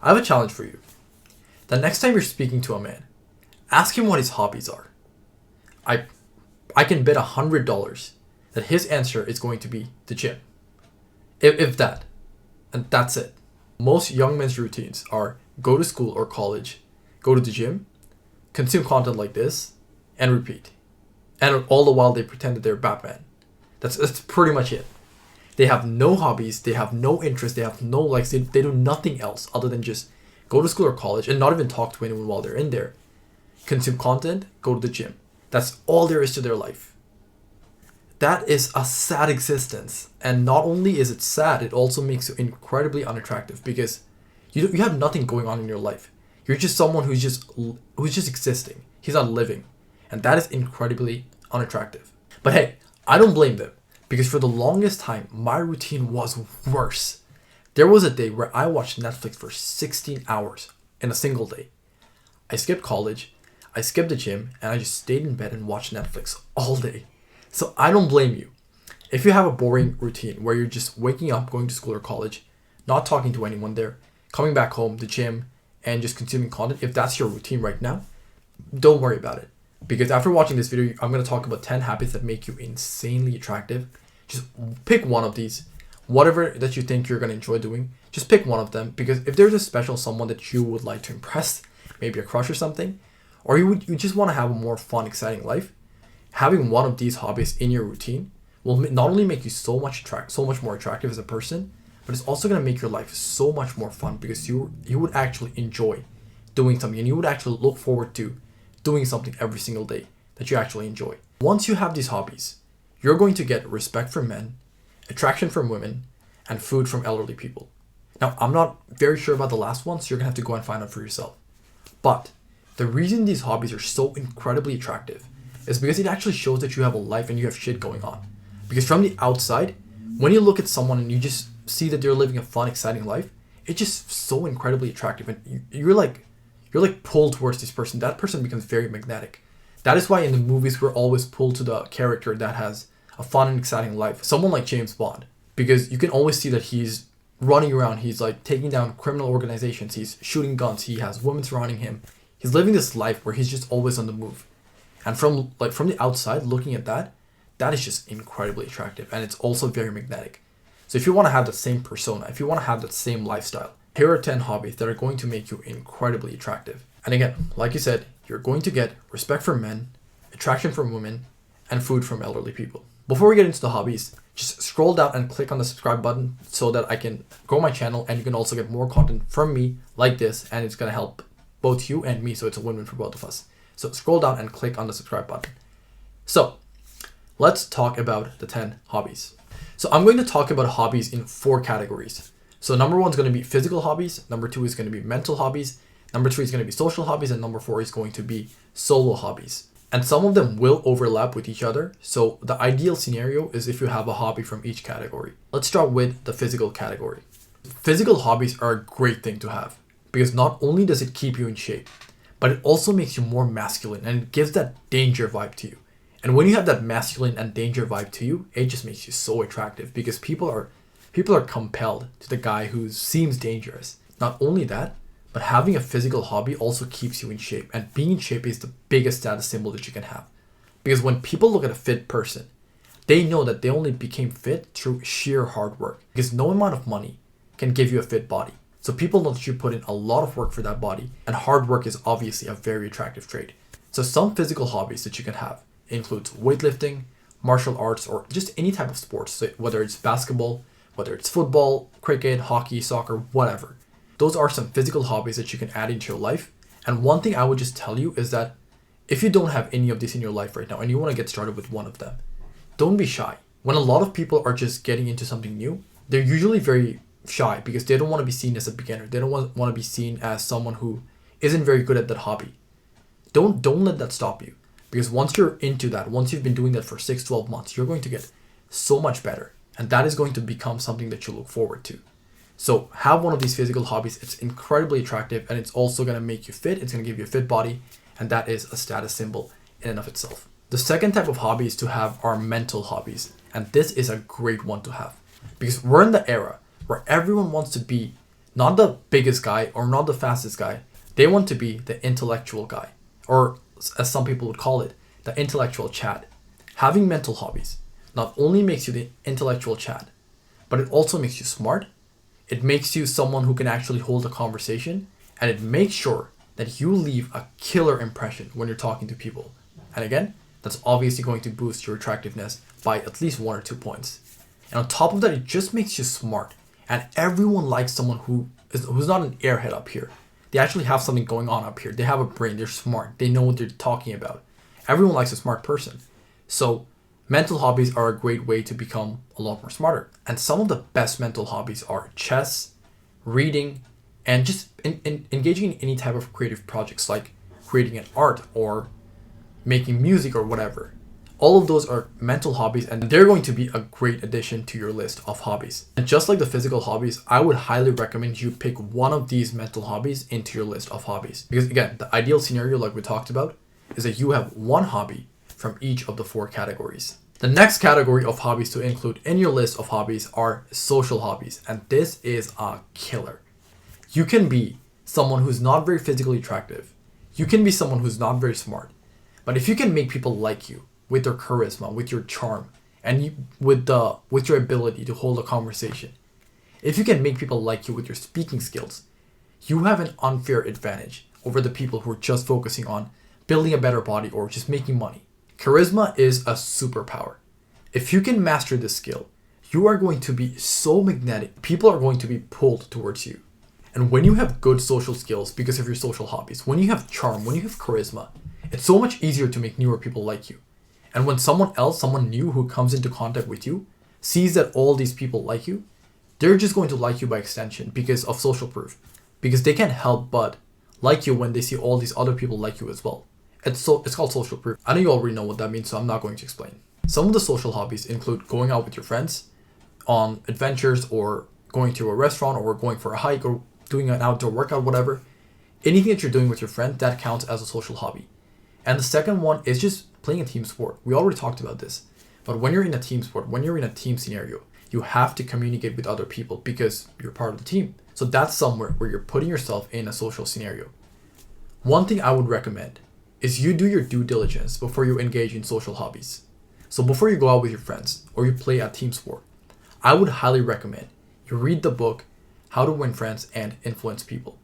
I have a challenge for you. The next time you're speaking to a man, ask him what his hobbies are. I I can bet $100 that his answer is going to be the gym. If that. And that's it. Most young men's routines are go to school or college, go to the gym, consume content like this, and repeat. And all the while they pretend that they're Batman. That's pretty much it. They have no hobbies, they have no interest, they have no likes, they do nothing else other than just go to school or college and not even talk to anyone while they're in there. Consume content, go to the gym. That's all there is to their life. That is a sad existence. And not only is it sad, it also makes you incredibly unattractive because you have nothing going on in your life. You're just someone who's just existing. He's not living. And that is incredibly unattractive. But hey, I don't blame them because for the longest time, my routine was worse. There was a day where I watched Netflix for 16 hours in a single day. I skipped college, I skipped the gym, and I just stayed in bed and watched Netflix all day. So I don't blame you. If you have a boring routine where you're just waking up, going to school or college, not talking to anyone there, coming back home, the gym, and just consuming content, if that's your routine right now, don't worry about it. Because after watching this video, I'm going to talk about 10 habits that make you insanely attractive. Just pick one of these. Whatever that you think you're going to enjoy doing, just pick one of them. Because if there's a special someone that you would like to impress, maybe a crush or something, or you just want to have a more fun, exciting life, having one of these hobbies in your routine will not only make you so much more attractive as a person, but it's also going to make your life so much more fun because you would actually enjoy doing something and you would actually look forward to doing something every single day that you actually enjoy. Once you have these hobbies, you're going to get respect from men, attraction from women, and food from elderly people. Now, I'm not very sure about the last one, so you're going to have to go and find out for yourself. But the reason these hobbies are so incredibly attractive is because it actually shows that you have a life and you have shit going on. Because from the outside, when you look at someone and you just see that they're living a fun, exciting life, it's just so incredibly attractive. And you're like pulled towards this person. That person becomes very magnetic. That is why in the movies we're always pulled to the character that has a fun and exciting life. Someone like James Bond. Because you can always see that he's running around. He's like taking down criminal organizations. He's shooting guns. He has women surrounding him. He's living this life where he's just always on the move. And from the outside, looking at that is just incredibly attractive. And it's also very magnetic. So if you want to have the same persona, if you want to have that same lifestyle, here are 10 hobbies that are going to make you incredibly attractive. And again, like you said, you're going to get respect from men, attraction from women, and food from elderly people. Before we get into the hobbies, just scroll down and click on the subscribe button so that I can grow my channel and you can also get more content from me like this, and it's going to help both you and me, so it's a win-win for both of us. So scroll down and click on the subscribe button. So let's talk about the 10 hobbies. So I'm going to talk about hobbies in 4 categories. So number 1 is going to be physical hobbies. Number 2 is going to be mental hobbies. Number 3 is going to be social hobbies. And number 4 is going to be solo hobbies. And some of them will overlap with each other. So the ideal scenario is if you have a hobby from each category. Let's start with the physical category. Physical hobbies are a great thing to have because not only does it keep you in shape, but it also makes you more masculine and it gives that danger vibe to you. And when you have that masculine and danger vibe to you, it just makes you so attractive because people are compelled to the guy who seems dangerous. Not only that, but having a physical hobby also keeps you in shape. And being in shape is the biggest status symbol that you can have. Because when people look at a fit person, they know that they only became fit through sheer hard work. Because no amount of money can give you a fit body. So people know that you put in a lot of work for that body. And hard work is obviously a very attractive trait. So some physical hobbies that you can have includes weightlifting, martial arts, or just any type of sports. So whether it's basketball, whether it's football, cricket, hockey, soccer, whatever. Those are some physical hobbies that you can add into your life. And one thing I would just tell you is that if you don't have any of this in your life right now and you want to get started with one of them, don't be shy. When a lot of people are just getting into something new, they're usually very shy because they don't want to be seen as a beginner. They don't want to be seen as someone who isn't very good at that hobby. Don't let that stop you. Because once you're into that, once you've been doing that for 6-12 months, you're going to get so much better. And that is going to become something that you look forward to. So have one of these physical hobbies. It's incredibly attractive and it's also going to make you fit. It's going to give you a fit body. And that is a status symbol in and of itself. The second type of hobbies to have are mental hobbies. And this is a great one to have. Because we're in the era where everyone wants to be not the biggest guy or not the fastest guy. They want to be the intellectual guy, or as some people would call it, the intellectual Chad. Having mental hobbies not only makes you the intellectual Chad, but it also makes you smart. It makes you someone who can actually hold a conversation, and it makes sure that you leave a killer impression when you're talking to people. And again, that's obviously going to boost your attractiveness by at least 1 or 2 points. And on top of that, it just makes you smart. And everyone likes someone who's not an airhead up here. They actually have something going on up here. They have a brain. They're smart. They know what they're talking about. Everyone likes a smart person. So mental hobbies are a great way to become a lot more smarter. And some of the best mental hobbies are chess, reading, and just engaging in any type of creative projects like creating an art or making music or whatever. All of those are mental hobbies, and they're going to be a great addition to your list of hobbies. And just like the physical hobbies, I would highly recommend you pick one of these mental hobbies into your list of hobbies. Because again, the ideal scenario, like we talked about, is that you have one hobby from each of the 4 categories. The next category of hobbies to include in your list of hobbies are social hobbies, and this is a killer. You can be someone who's not very physically attractive. You can be someone who's not very smart. But if you can make people like you with your charisma, with your charm, and with your ability to hold a conversation, if you can make people like you with your speaking skills, you have an unfair advantage over the people who are just focusing on building a better body or just making money. Charisma is a superpower. If you can master this skill, you are going to be so magnetic. People are going to be pulled towards you. And when you have good social skills because of your social hobbies, when you have charm, when you have charisma, it's so much easier to make newer people like you. And when someone new who comes into contact with you, sees that all these people like you, they're just going to like you by extension because of social proof. Because they can't help but like you when they see all these other people like you as well. It's called social proof. I know you already know what that means, so I'm not going to explain. Some of the social hobbies include going out with your friends on adventures, or going to a restaurant, or going for a hike, or doing an outdoor workout, whatever. Anything that you're doing with your friend, that counts as a social hobby. And the second one is just playing a team sport. We already talked about this. But when you're in a team sport, when you're in a team scenario, you have to communicate with other people because you're part of the team. So that's somewhere where you're putting yourself in a social scenario. One thing I would recommend is you do your due diligence before you engage in social hobbies. So before you go out with your friends or you play a team sport, I would highly recommend you read the book, How to Win Friends and Influence People.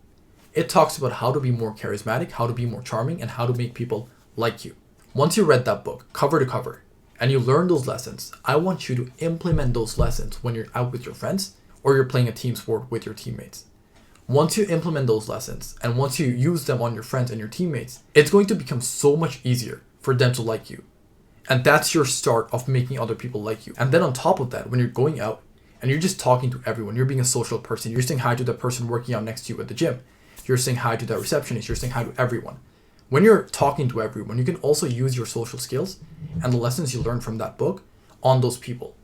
It talks about how to be more charismatic, how to be more charming, and how to make people like you. Once you read that book, cover to cover, and you learn those lessons, I want you to implement those lessons when you're out with your friends or you're playing a team sport with your teammates. Once you implement those lessons and once you use them on your friends and your teammates, it's going to become so much easier for them to like you. And that's your start of making other people like you. And then on top of that, when you're going out and you're just talking to everyone, you're being a social person, you're saying hi to the person working out next to you at the gym, you're saying hi to the receptionist, you're saying hi to everyone. When you're talking to everyone, you can also use your social skills and the lessons you learned from that book on those people.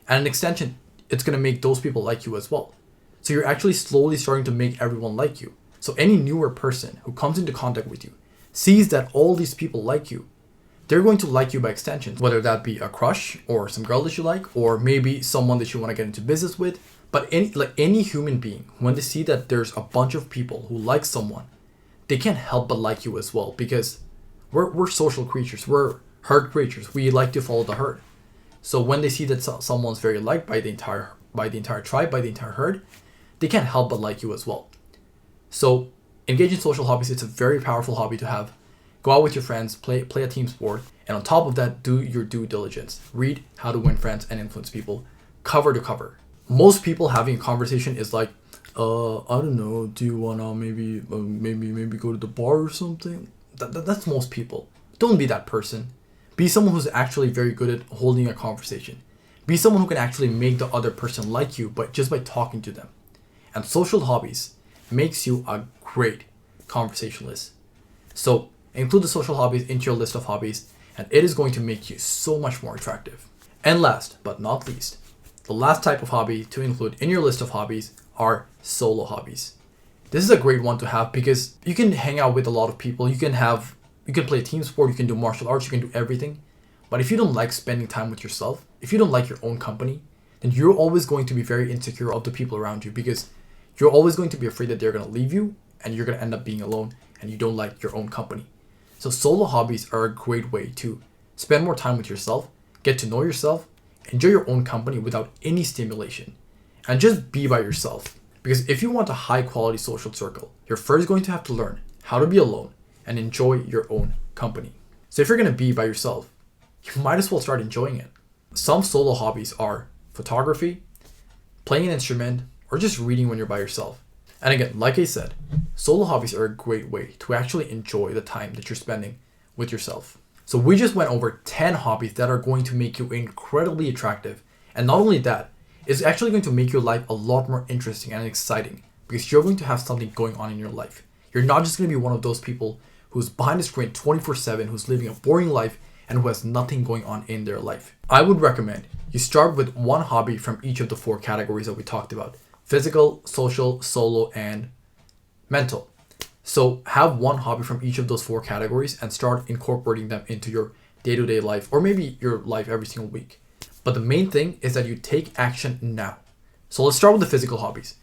And an extension, it's going to make those people like you as well. So you're actually slowly starting to make everyone like you. So any newer person who comes into contact with you sees that all these people like you. They're going to like you by extension, whether that be a crush or some girl that you like, or maybe someone that you want to get into business with. But any human being, when they see that there's a bunch of people who like someone, they can't help but like you as well, because we're social creatures. We're herd creatures. We like to follow the herd. So when they see that someone's very liked by the entire tribe, by the entire herd, they can't help but like you as well. So engage in social hobbies. It's a very powerful hobby to have. Go out with your friends, play a team sport, and on top of that, do your due diligence. Read How to Win Friends and Influence People, cover to cover. Most people having a conversation is like, I don't know, do you wanna maybe go to the bar or something? That's most people. Don't be that person. Be someone who's actually very good at holding a conversation. Be someone who can actually make the other person like you, but just by talking to them. And social hobbies makes you a great conversationalist. So include the social hobbies into your list of hobbies, and it is going to make you so much more attractive. And last but not least, the last type of hobby to include in your list of hobbies are solo hobbies. This is a great one to have because you can hang out with a lot of people. You can play a team sport, you can do martial arts, you can do everything. But if you don't like spending time with yourself, if you don't like your own company, then you're always going to be very insecure of the people around you because You're always going to be afraid that they're going to leave you and you're going to end up being alone and you don't like your own company. So solo hobbies are a great way to spend more time with yourself, get to know yourself, enjoy your own company without any stimulation, and just be by yourself. Because if you want a high quality social circle, you're first going to have to learn how to be alone and enjoy your own company. So if you're going to be by yourself, you might as well start enjoying it. Some solo hobbies are photography, playing an instrument, or just reading when you're by yourself. And again, like I said, solo hobbies are a great way to actually enjoy the time that you're spending with yourself. So we just went over 10 hobbies that are going to make you incredibly attractive. And not only that, it's actually going to make your life a lot more interesting and exciting because you're going to have something going on in your life. You're not just going to be one of those people who's behind the screen 24/7, who's living a boring life and who has nothing going on in their life. I would recommend you start with one hobby from each of the 4 categories that we talked about: physical, social, solo, and mental. So have one hobby from each of those 4 categories and start incorporating them into your day-to-day life, or maybe your life every single week. But the main thing is that you take action now. So let's start with the physical hobbies: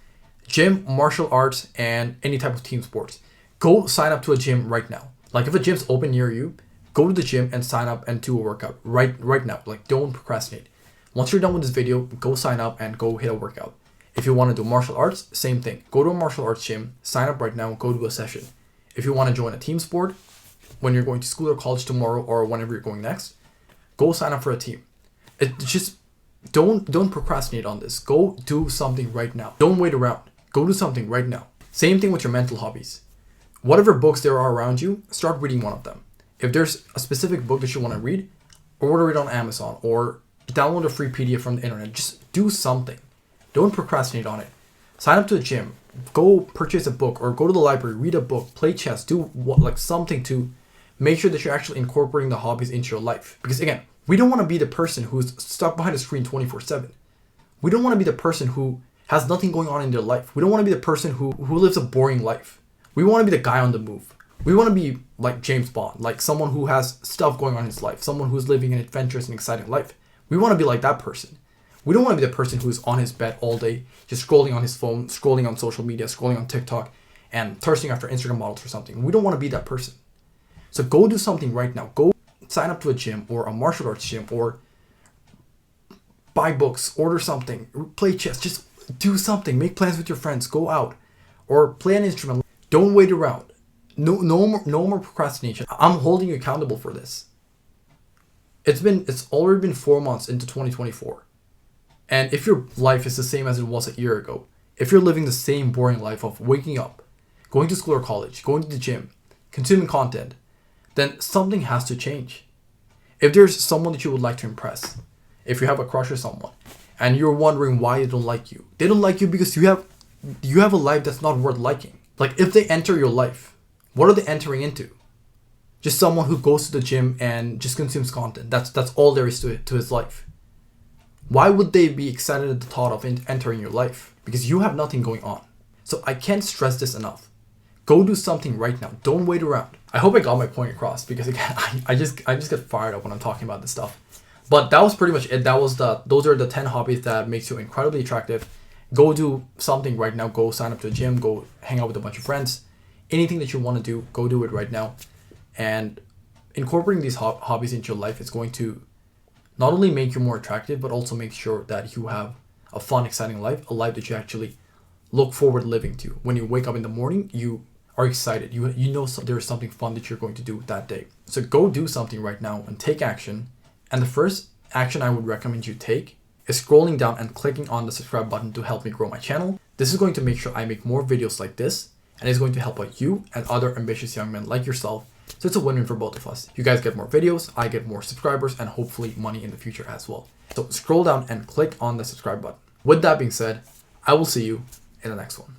gym, martial arts, and any type of team sports. Go sign up to a gym right now. Like if a gym's open near you, go to the gym and sign up and do a workout right now. Like don't procrastinate. Once you're done with this video, go sign up and go hit a workout. If you want to do martial arts, same thing. Go to a martial arts gym, sign up right now, and go to a session. If you want to join a team sport, when you're going to school or college tomorrow or whenever you're going next, go sign up for a team. It just don't procrastinate on this. Go do something right now. Don't wait around. Go do something right now. Same thing with your mental hobbies. Whatever books there are around you, start reading one of them. If there's a specific book that you want to read, order it on Amazon or download a free PDF from the internet. Just do something. Don't procrastinate on it. Sign up to a gym. Go purchase a book or go to the library, read a book, play chess, do something to make sure that you're actually incorporating the hobbies into your life. Because again, we don't want to be the person who's stuck behind a screen 24/7. We don't want to be the person who has nothing going on in their life. We don't want to be the person who lives a boring life. We want to be the guy on the move. We want to be like James Bond, like someone who has stuff going on in his life, someone who's living an adventurous and exciting life. We want to be like that person. We don't want to be the person who's on his bed all day, just scrolling on his phone, scrolling on social media, scrolling on TikTok, and thirsting after Instagram models or something. We don't want to be that person. So go do something right now. Go sign up to a gym or a martial arts gym or buy books, order something, play chess, just do something. Make plans with your friends, go out or play an instrument. Don't wait around. No more procrastination. I'm holding you accountable for this. It's already been 4 months into 2024. And if your life is the same as it was a year ago, if you're living the same boring life of waking up, going to school or college, going to the gym, consuming content, then something has to change. If there's someone that you would like to impress, if you have a crush on someone, and you're wondering why they don't like you because you have a life that's not worth liking. Like if they enter your life, what are they entering into? Just someone who goes to the gym and just consumes content. That's all there is to his life. Why would they be excited at the thought of entering your life? Because you have nothing going on. So I can't stress this enough. Go do something right now. Don't wait around. I hope I got my point across because again, I just get fired up when I'm talking about this stuff. But that was pretty much it. Those are the 10 hobbies that makes you incredibly attractive. Go do something right now. Go sign up to a gym. Go hang out with a bunch of friends. Anything that you want to do, go do it right now. And incorporating these hobbies into your life is going to not only make you more attractive, but also make sure that you have a fun, exciting life, a life that you actually look forward to living to. When you wake up in the morning, you are excited. You know there's something fun that you're going to do that day. So go do something right now and take action. And the first action I would recommend you take is scrolling down and clicking on the subscribe button to help me grow my channel. This is going to make sure I make more videos like this, and it's going to help out you and other ambitious young men like yourself. So it's a win-win for both of us. You guys get more videos, I get more subscribers, and hopefully money in the future as well. So scroll down and click on the subscribe button. With that being said, I will see you in the next one.